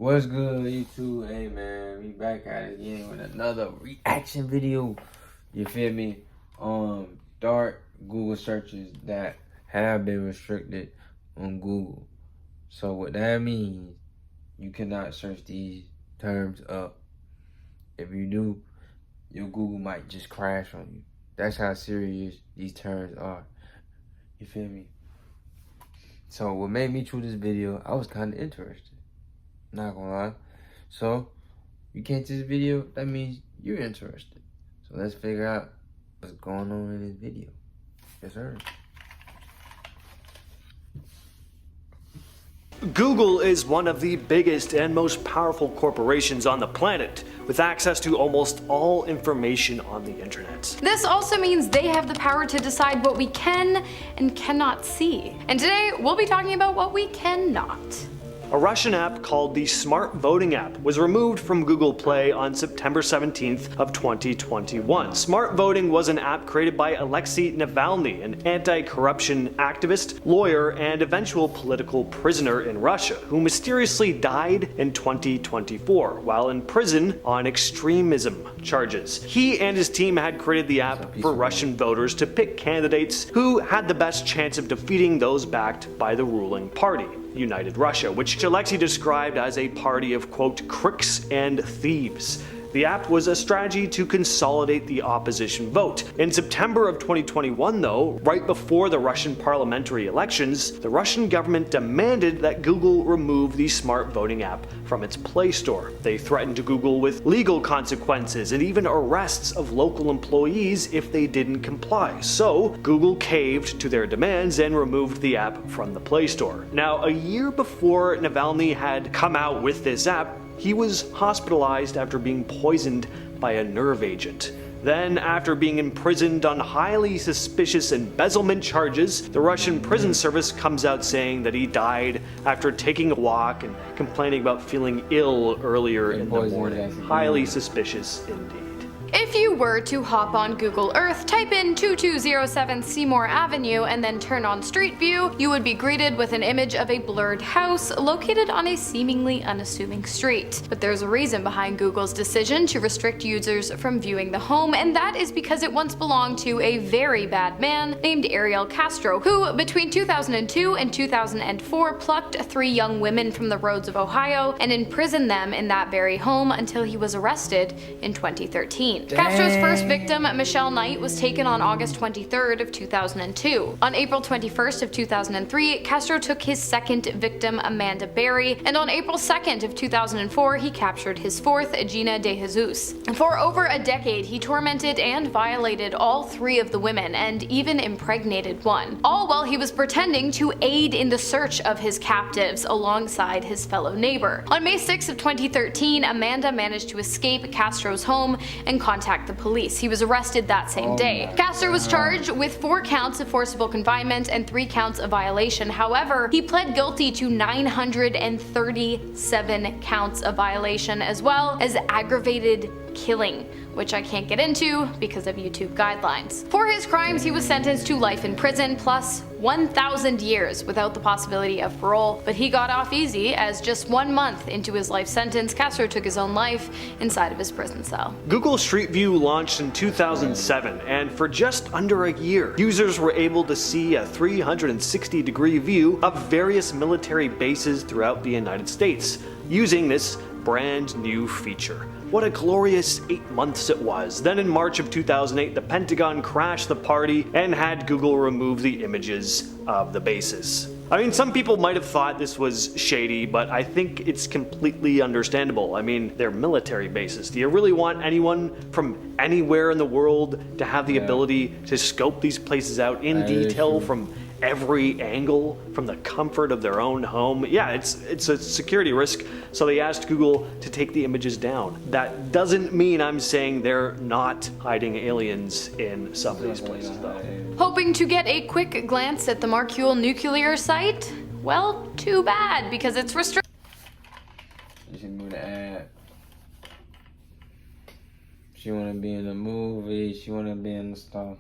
What's good, YouTube? Hey man, we back at it again with another reaction video. You feel me? Dark Google searches that have been restricted on Google. So what that means, you cannot search these terms up. If you do, your Google might just crash on you. That's how serious these terms are. You feel me? So what made me choose this video, I was kind of interested. Not gonna lie. So, you can't see this video, that means you're interested. So let's figure out what's going on in this video. Yes, sir. Google is one of the biggest and most powerful corporations on the planet, with access to almost all information on the internet. This also means they have the power to decide what we can and cannot see. And today, we'll be talking about what we cannot. A Russian app called the Smart Voting app was removed from Google Play on September 17th of 2021. Smart Voting was an app created by Alexei Navalny, an anti-corruption activist, lawyer, and eventual political prisoner in Russia, who mysteriously died in 2024 while in prison on extremism charges. He and his team had created the app for Russian voters to pick candidates who had the best chance of defeating those backed by the ruling party, United Russia, which Alexei described as a party of, quote, crooks and thieves. The app was a strategy to consolidate the opposition vote. In September of 2021, though, right before the Russian parliamentary elections, the Russian government demanded that Google remove the Smart Voting app from its Play Store. They threatened Google with legal consequences and even arrests of local employees if they didn't comply. So, Google caved to their demands and removed the app from the Play Store. Now, a year before Navalny had come out with this app, he was hospitalized after being poisoned by a nerve agent. Then, after being imprisoned on highly suspicious embezzlement charges, the Russian prison service comes out saying that he died after taking a walk and complaining about feeling ill earlier in the morning. Highly suspicious indeed. If you were to hop on Google Earth, type in 2207 Seymour Avenue, and then turn on Street View, you would be greeted with an image of a blurred house located on a seemingly unassuming street. But there's a reason behind Google's decision to restrict users from viewing the home, and that is because it once belonged to a very bad man named Ariel Castro, who between 2002 and 2004 plucked 3 young women from the roads of Ohio and imprisoned them in that very home until he was arrested in 2013. Castro's first victim, Michelle Knight, was taken on August 23rd of 2002. On April 21st of 2003, Castro took his second victim, Amanda Berry, and on April 2nd of 2004, he captured his fourth, Gina De Jesus. For over a decade, he tormented and violated all 3 of the women and even impregnated one, all while he was pretending to aid in the search of his captives alongside his fellow neighbor. On May 6th of 2013, Amanda managed to escape Castro's home and contact the police. He was arrested that same day. Castro was charged with 4 counts of forcible confinement and 3 counts of violation. However, he pled guilty to 937 counts of violation as well as aggravated killing, which I can't get into because of YouTube guidelines. For his crimes, he was sentenced to life in prison plus 1,000 years without the possibility of parole, but he got off easy as just 1 month into his life sentence, Castro took his own life inside of his prison cell. Google Street View launched in 2007, and for just under a year, users were able to see a 360-degree view of various military bases throughout the United States, using this brand new feature. What a glorious 8 months it was. Then in March of 2008, the Pentagon crashed the party and had Google remove the images of the bases. I mean, some people might have thought this was shady, but I think it's completely understandable. I mean, they're military bases. Do you really want anyone from anywhere in the world to have the ability to scope these places out in detail from every angle from the comfort of their own home? Yeah, it's a security risk, so they asked Google to take the images down. That doesn't mean I'm saying they're not hiding aliens in some of these places, though. Hoping to get a quick glance at the Marcule nuclear site? Well, too bad, because it's restricted. You should move the ad. She wanna be in the movie, she wanna be in the stuff.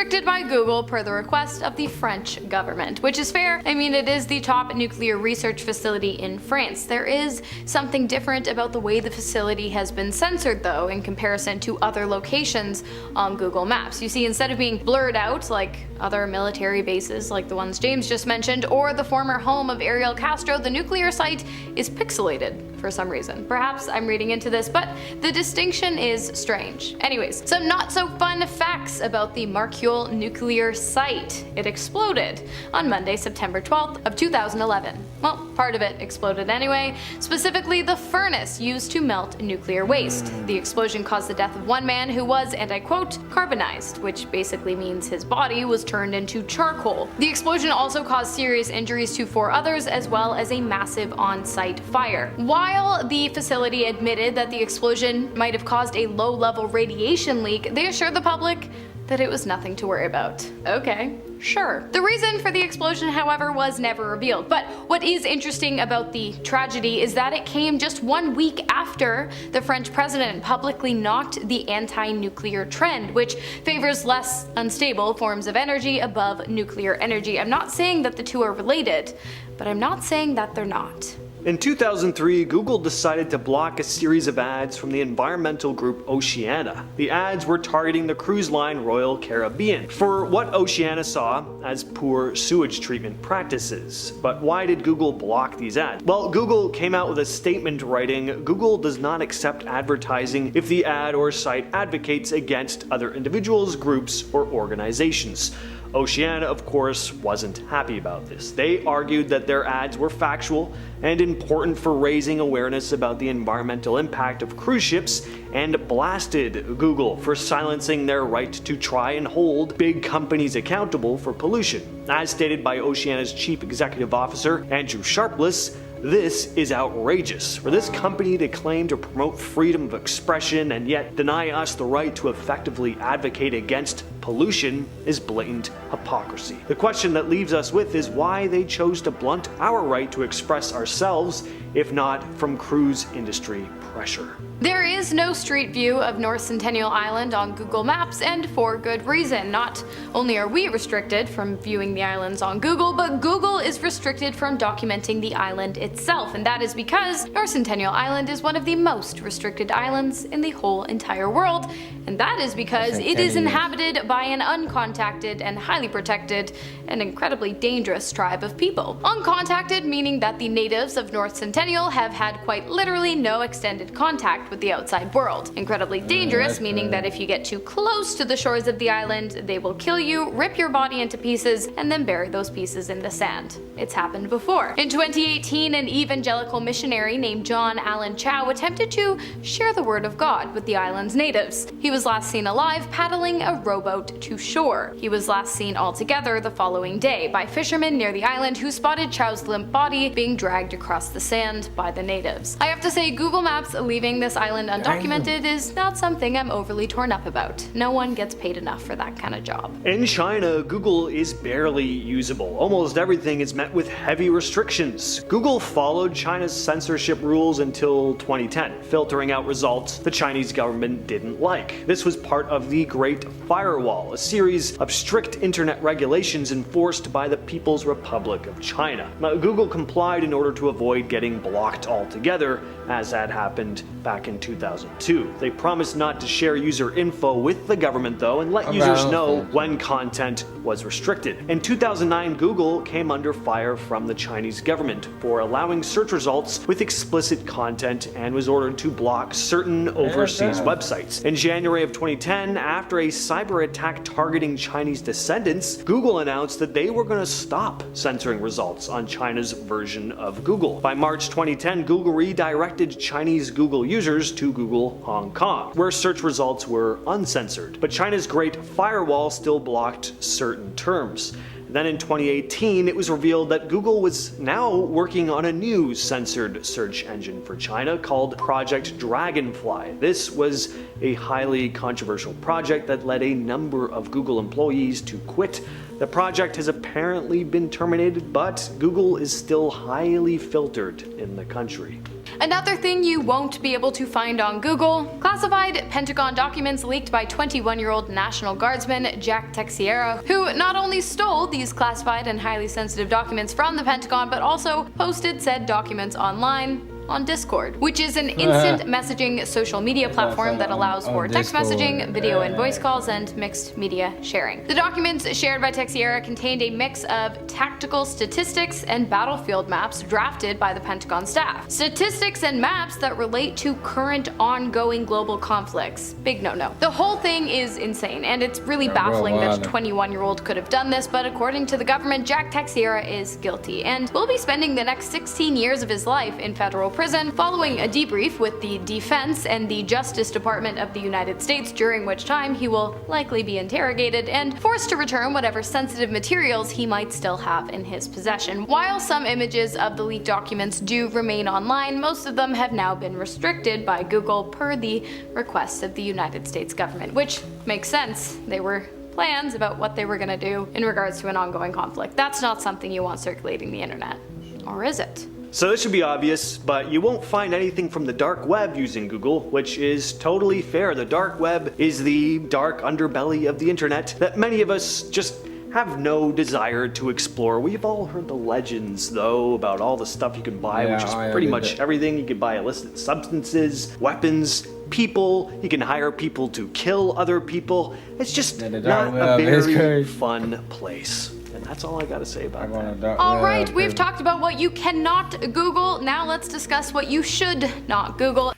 restricted by Google per the request of the French government, which is fair. I mean, it is the top nuclear research facility in France. There is something different about the way the facility has been censored, though, in comparison to other locations on Google Maps. You see, instead of being blurred out like other military bases like the ones James just mentioned, or the former home of Ariel Castro, the nuclear site is pixelated for some reason. Perhaps I'm reading into this, but the distinction is strange. Anyways, some not so fun facts about the Marcyul nuclear site. It exploded on Monday, September 12th of 2011. Well, part of it exploded anyway, specifically the furnace used to melt nuclear waste. The explosion caused the death of one man who was, and I quote, carbonized, which basically means his body was turned into charcoal. The explosion also caused serious injuries to 4 others, as well as a massive on-site fire. While the facility admitted that the explosion might have caused a low-level radiation leak, they assured the public that it was nothing to worry about. Okay, sure. The reason for the explosion, however, was never revealed. But what is interesting about the tragedy is that it came just 1 week after the French president publicly knocked the anti-nuclear trend, which favors less unstable forms of energy above nuclear energy. I'm not saying that the two are related, but I'm not saying that they're not. In 2003, Google decided to block a series of ads from the environmental group Oceana. The ads were targeting the cruise line Royal Caribbean for what Oceana saw as poor sewage treatment practices. But why did Google block these ads? Well, Google came out with a statement writing, "Google does not accept advertising if the ad or site advocates against other individuals, groups, or organizations." Oceana, of course, wasn't happy about this. They argued that their ads were factual and important for raising awareness about the environmental impact of cruise ships, and blasted Google for silencing their right to try and hold big companies accountable for pollution. As stated by Oceana's chief executive officer, Andrew Sharpless, "This is outrageous. For this company to claim to promote freedom of expression and yet deny us the right to effectively advocate against pollution is blatant hypocrisy." The question that leaves us with is why they chose to blunt our right to express ourselves, if not from cruise industry pressure. There is no street view of North Centennial Island on Google Maps, and for good reason. Not only are we restricted from viewing the islands on Google, but Google is restricted from documenting the island itself, and that is because North Centennial Island is one of the most restricted islands in the whole entire world, and that is because it is inhabited by an uncontacted and highly protected and incredibly dangerous tribe of people. Uncontacted meaning that the natives of North Centennial have had quite literally no extended contact with the outside world. Incredibly dangerous meaning that if you get too close to the shores of the island, they will kill you, rip your body into pieces, and then bury those pieces in the sand. It's happened before. In 2018, an evangelical missionary named John Allen Chow attempted to share the word of God with the island's natives. He was last seen alive paddling a rowboat to shore. He was last seen altogether the following day by fishermen near the island who spotted Chow's limp body being dragged across the sand by the natives. I have to say, Google Maps leaving this island undocumented is not something I'm overly torn up about. No one gets paid enough for that kind of job. In China, Google is barely usable. Almost everything is met with heavy restrictions. Google followed China's censorship rules until 2010, filtering out results the Chinese government didn't like. This was part of the Great Firewall, a series of strict internet regulations enforced by the People's Republic of China. Now, Google complied in order to avoid getting blocked altogether, as had happened back in 2002. They promised not to share user info with the government though, and let users know when content was restricted. In 2009, Google came under fire from the Chinese government for allowing search results with explicit content and was ordered to block certain overseas websites. In January of 2010, after a cyber attack targeting Chinese descendants, Google announced that they were going to stop censoring results on China's version of Google. By March 2010, Google redirected Chinese Google users to Google Hong Kong, where search results were uncensored. But China's Great Firewall still blocked certain terms. Then in 2018, it was revealed that Google was now working on a new censored search engine for China called Project Dragonfly. This was a highly controversial project that led a number of Google employees to quit. The project has apparently been terminated, but Google is still highly filtered in the country. Another thing you won't be able to find on Google: classified Pentagon documents leaked by 21-year-old National Guardsman Jack Teixeira, who not only stole these classified and highly sensitive documents from the Pentagon, but also posted said documents online on Discord, which is an instant messaging social media platform that allows for text messaging, video and voice calls, and mixed media sharing. The documents shared by Teixeira contained a mix of tactical statistics and battlefield maps drafted by the Pentagon staff. Statistics and maps that relate to current ongoing global conflicts. Big no-no. The whole thing is insane, and it's really baffling that a 21-year-old could have done this, but according to the government, Jack Teixeira is guilty, and will be spending the next 16 years of his life in federal prison, following a debrief with the Defense and the Justice Department of the United States, during which time he will likely be interrogated and forced to return whatever sensitive materials he might still have in his possession. While some images of the leaked documents do remain online, most of them have now been restricted by Google per the request of the United States government, which makes sense. They were plans about what they were going to do in regards to an ongoing conflict. That's not something you want circulating the internet. Or is it? So this should be obvious, but you won't find anything from the dark web using Google, which is totally fair. The dark web is the dark underbelly of the internet that many of us just have no desire to explore. We've all heard the legends, though, about all the stuff you can buy, which is pretty much everything. You can buy illicit substances, weapons, people. You can hire people to kill other people. It's just not a very fun place. And that's all I gotta say about that. Alright, we've talked about what you cannot Google. Now let's discuss what you should not Google.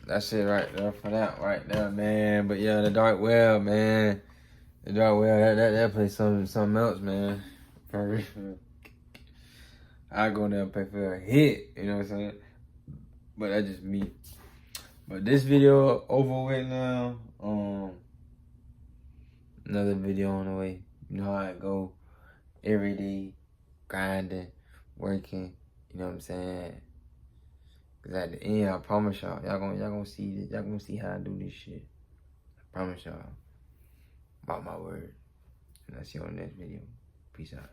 That's it right there for that right there, man. But yeah, the dark web, man. The dark web, that plays something else, man. For real. I go in there and pay for a hit, you know what I'm saying? But that's just me. But this video over with now. Another video on the way. You know how I go. Every day, grinding, working, you know what I'm saying? Cause at the end, I promise y'all gonna see this, y'all gonna see how I do this shit. I promise y'all, about my word. And I'll see you on the next video. Peace out.